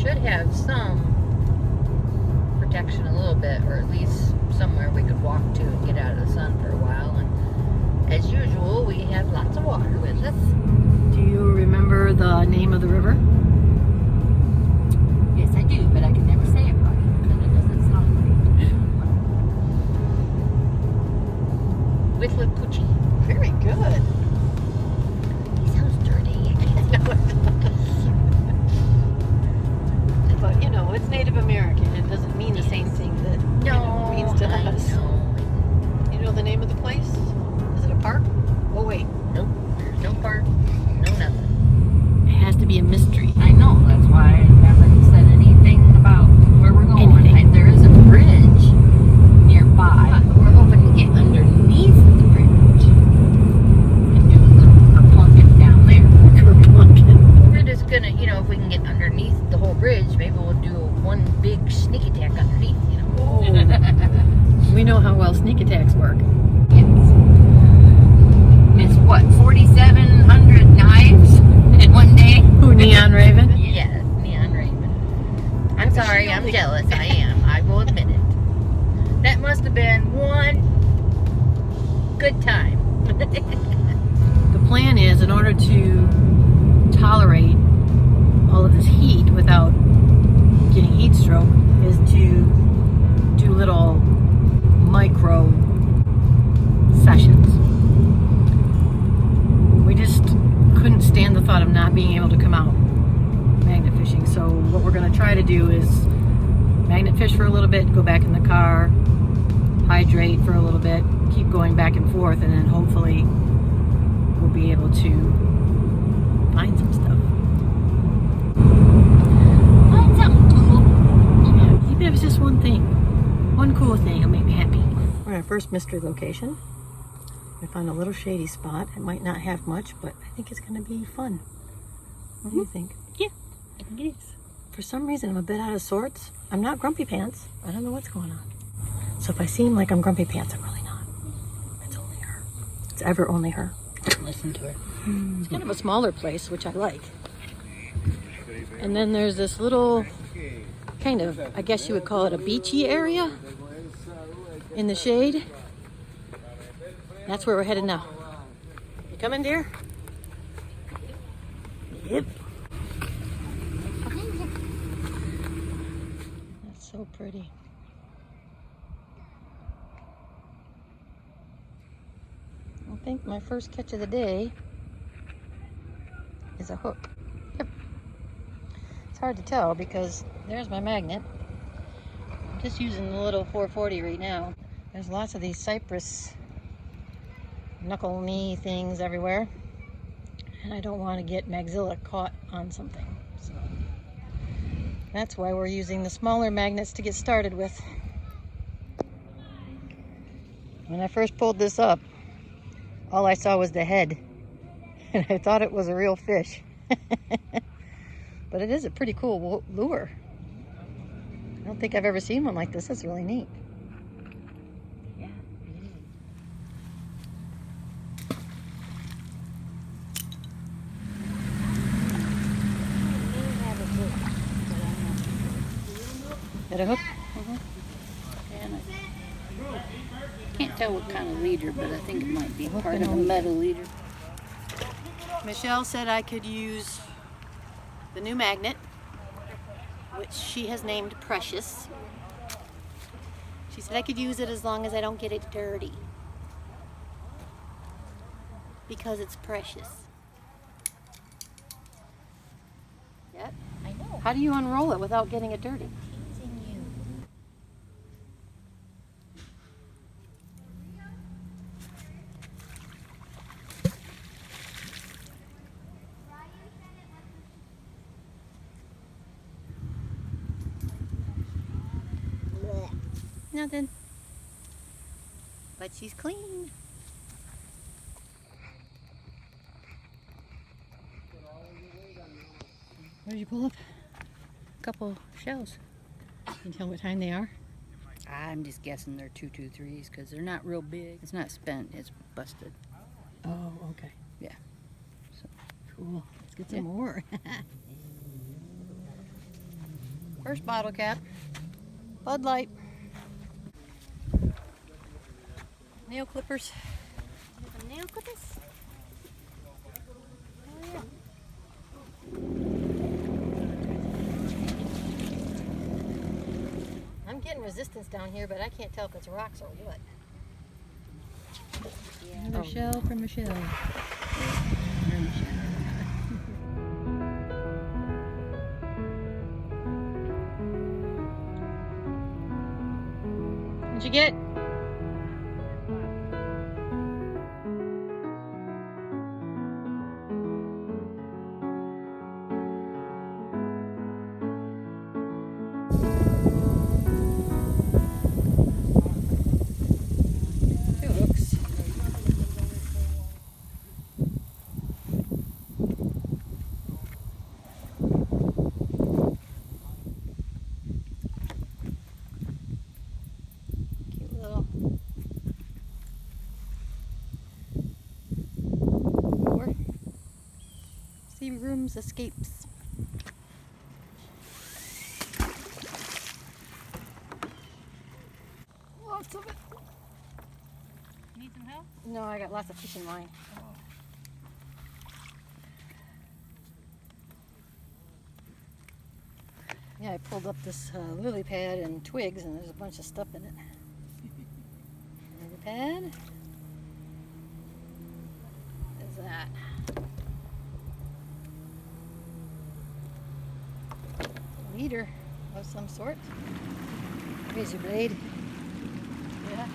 should have some protection a little bit, or at least somewhere we could walk to and get out of the sun for a while. And as usual, we have lots of water with us. Do you remember the name of the river? Yes, I do, but I can never say it right because it doesn't sound right. Withlacoochee. Very good. He sounds dirty. I can't know it. But you know, it's Native American. It doesn't mean the same thing that No, it means to I us. know. You know the name of the place? Is it a park? Oh wait, Nope, there's no park, no nothing. it has to be a mystery. I know, that's why I haven't said anything about where we're going. Anything. There is a bridge nearby, but we're hoping to get underneath the bridge and do a little kerplunking down there. We're just gonna, you know, if we can get underneath the whole bridge, maybe we'll do one big sneak attack underneath, you know. Oh. We know how well sneak attacks work. Yes. It's what, 4,700 knives in one day? Who, Neon Raven? Yes, Neon Raven. I'm sorry, I'm jealous. I am. I will admit it. That must have been one good time. The plan is, in order to tolerate all of this heat without getting heat stroke, is to do little micro sessions. We just couldn't stand the thought of not being able to come out magnet fishing. So what we're going to try to do is magnet fish for a little bit, go back in the car, hydrate for a little bit, keep going back and forth, and then hopefully we'll be able to find some stuff. Find something cool. Yeah, even if it's just one thing, one cool thing, it'll make me happy. We're at our first mystery location. We found a little shady spot. It might not have much, but I think it's going to be fun. What do you think? Yeah, I think it is. For some reason, I'm a bit out of sorts. I'm not grumpy pants. I don't know what's going on. So if I seem like I'm grumpy pants, I'm really not. It's only her. It's ever only her. Listen to her. It's kind of a smaller place, which I like. And then there's this little, kind of, I guess you would call it a beachy area in the shade. That's where we're headed now. You coming, dear? Yep. That's so pretty. I think my first catch of the day is a hook. Yep. It's hard to tell because there's my magnet. I'm just using the little 440 right now. There's lots of these cypress knuckle knee things everywhere, and I don't want to get Magzilla caught on something, so that's why we're using the smaller magnets to get started with. When I first pulled this up, all I saw was the head, and I thought it was a real fish. But it is a pretty cool lure. I don't think I've ever seen one like this. It's really neat. Yeah, it is. Got a hook? And I can't tell what kind of leader, but I think it might be part of a on. metal leader. Michelle said I could use the new magnet, which she has named Precious. She said I could use it as long as I don't get it dirty, because it's precious. Yep. I know. How do you unroll it without getting it dirty? Teasing you. Nothing. But she's clean. What did you pull up? A couple shells. Can you tell what kind they are? I'm just guessing they're 223s because they're not real big. It's not spent, it's busted. Oh, okay. Yeah. Cool. Let's get some more. First bottle cap. Bud Light. Nail clippers. Some nail clippers. Oh yeah. I'm getting resistance down here, but I can't tell if it's rocks or what. Yeah. Another shell from Michelle. What'd you get? Two hooks. Cute little four. Sea rooms escapes. Lots of it. Need some help? No, I got lots of fishing line. Yeah, I pulled up this lily pad and twigs, and there's a bunch of stuff in it. Lily pad. What is that? A leader of some sort. Razor blade. Yeah.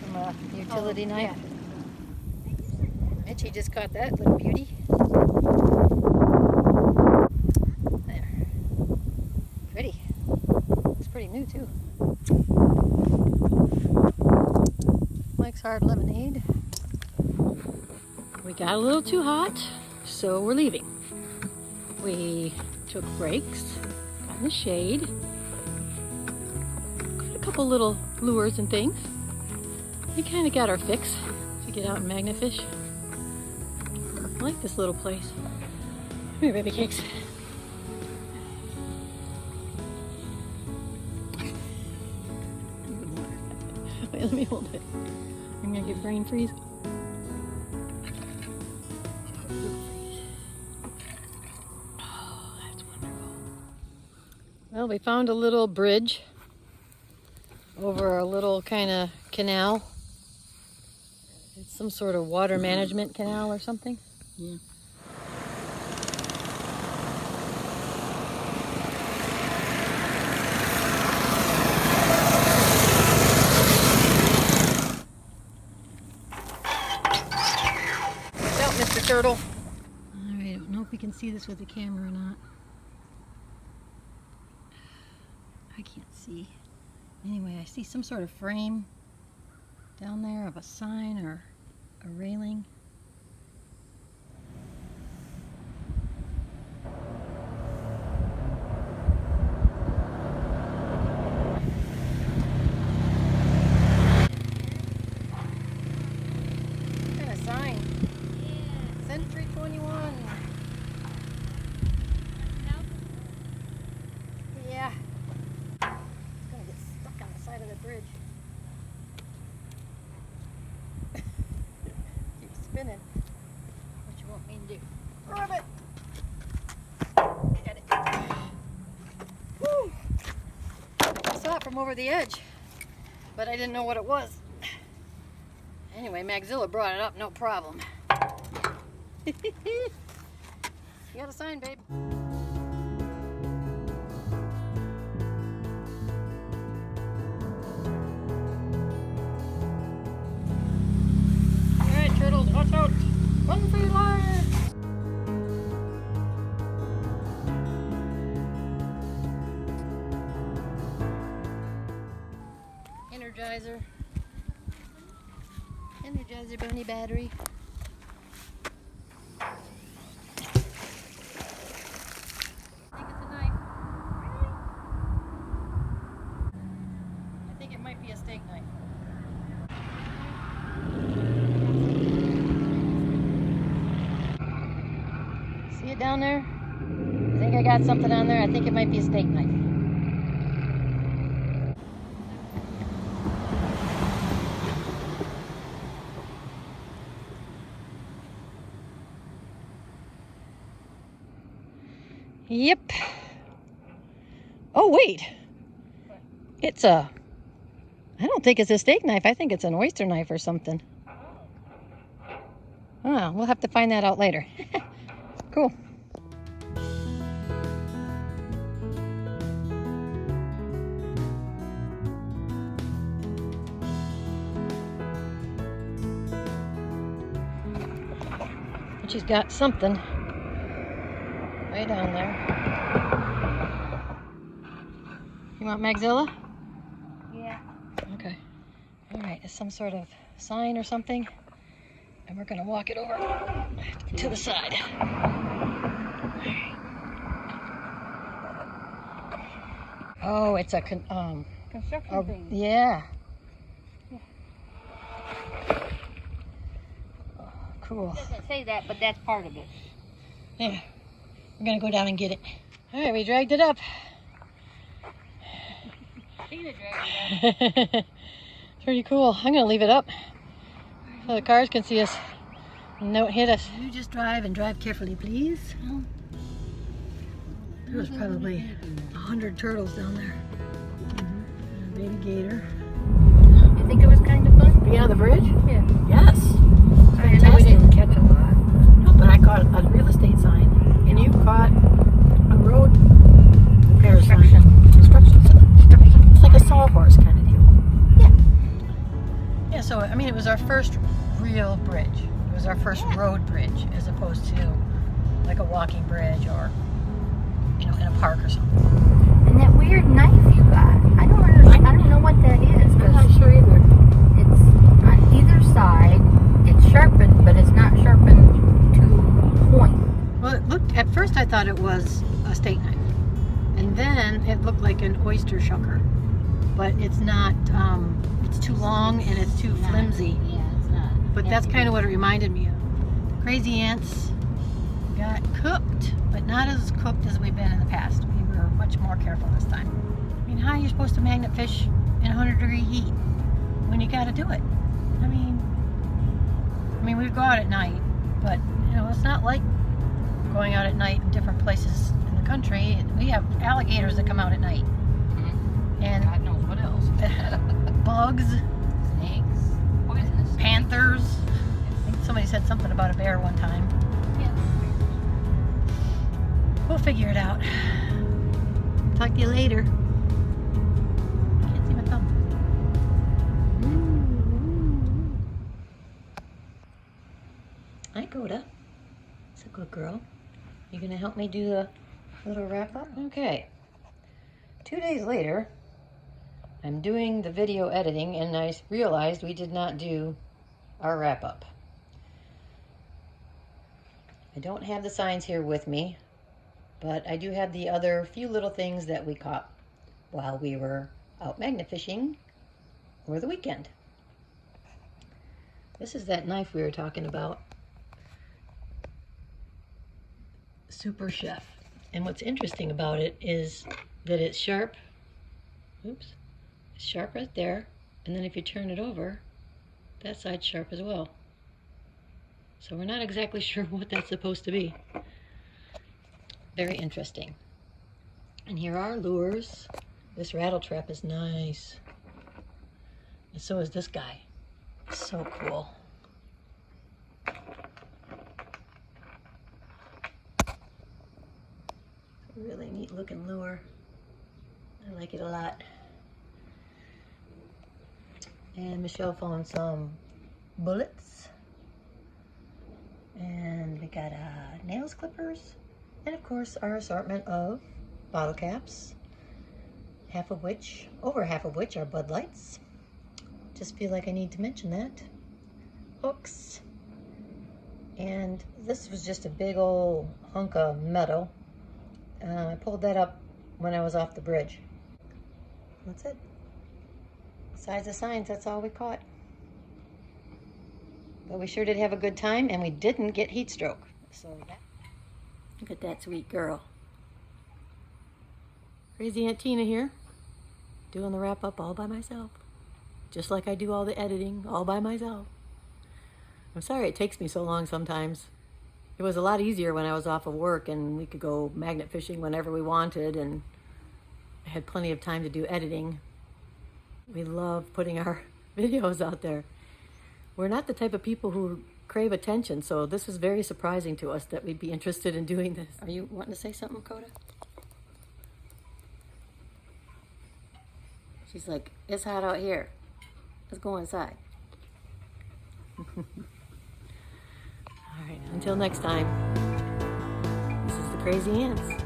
From a utility Oh, knife. yeah. Mitchie just caught that little beauty. There. Pretty. It's pretty new too. Mike's Hard Lemonade. We got a little too hot, so we're leaving. We took breaks, got in the shade, got a couple little lures and things. We kind of got our fix to get out and magnet fish. I like this little place. Come here, baby cakes. Wait, let me hold it. I'm gonna get brain freeze. Oh, that's wonderful. Well, we found a little bridge over a little kind of canal. It's some sort of water management canal or something. Yeah. Watch out, Mr. Turtle. All right, I don't know if we can see this with the camera or not. I can't see. Anyway, I see some sort of frame down there of a sign or a railing. What kind of sign? Yeah. Century 21. Yeah. It's gonna get stuck on the side of the bridge. Keep spinning. What you want me to do? Grab it! Get it. Woo! I saw it from over the edge, but I didn't know what it was. Anyway, Magzilla brought it up, no problem. You got a sign, babe. Alright, turtles, watch out! Run for your lives! Energizer. Energizer bunny battery. I think it's a knife. Really? I think it might be a steak knife. See it down there? I think think I got something on there. I think it might be a steak knife. Yep. Oh, wait. It's a... I don't think it's a steak knife. I think it's an oyster knife or something. Oh, we'll have to find that out later. Cool. She's got something way down there. You want Magzilla? Yeah. Okay. All right, it's some sort of sign or something. And we're gonna walk it over to the side. Oh, it's a Construction thing. Yeah. Oh, cool. It doesn't say that, but that's part of it. Yeah. We're gonna go down and get it. All right, we dragged it up. Tina dragged it up. Pretty cool. I'm gonna leave it up so the cars can see us and don't hit us. You just drive and drive carefully, please. There's probably 100 turtles down there. And a baby gator. You think it was kind of fun? Being on the bridge? Yeah. Yes. I know we didn't catch a lot. No, but I caught a real estate sign, and you caught a road repair sign. Construction sign. It's like a sawhorse kind of deal. Yeah, so I mean, it was our first real bridge. It was our first road bridge, as opposed to like a walking bridge or, you know, in a park or something. And that weird knife you got. I don't know what that is. I'm not sure either. It's on either side. It's sharpened, but it's not sharpened to point. Well, it looked, at first I thought it was a steak knife. And then it looked like an oyster shucker. But it's not, it's too long and it's too flimsy. Yeah, it's not. But that's kind of what it reminded me of. Crazy Ants got cooked, but not as cooked as we've been in the past. We were much more careful this time. I mean, how are you supposed to magnet fish in 100-degree heat when you got to do it? I mean, we'd go out at night, but you know, it's not like going out at night in different places in the country. We have alligators that come out at night, and God knows what else. bugs, Snakes. Poisonous. panthers. I think somebody said something about a bear one time. Yeah. We'll figure it out. Talk to you later. Can't see my thumb. Hi, Coda. It's a good girl. You gonna help me do the little wrap up? Okay. 2 days later, I'm doing the video editing and I realized we did not do our wrap up. I don't have the signs here with me, but I do have the other few little things that we caught while we were out magnet fishing over the weekend. This is that knife we were talking about. Super Chef. And what's interesting about it is that it's sharp. Oops. It's sharp right there. And then if you turn it over, that side's sharp as well. So we're not exactly sure what that's supposed to be. Very interesting. And here are lures. This rattle trap is nice. And so is this guy. So cool. Really neat looking lure. I like it a lot. And Michelle found some bullets. And we got nails clippers. And of course our assortment of bottle caps. Over half of which are Bud Lights. Just feel like I need to mention that. Hooks. And this was just a big old hunk of metal. I pulled that up when I was off the bridge. That's it. Besides the signs, that's all we caught. But we sure did have a good time, and we didn't get heat stroke. So look at that sweet girl. Crazy Aunt Tina here, doing the wrap up all by myself. Just like I do all the editing all by myself. I'm sorry it takes me so long sometimes. It was a lot easier when I was off of work and we could go magnet fishing whenever we wanted, and I had plenty of time to do editing. We love putting our videos out there. We're not the type of people who crave attention, so this is very surprising to us that we'd be interested in doing this. Are you wanting to say something, Coda? She's like, it's hot out here. Let's go inside. All right, until next time, this is the Crazy Ants.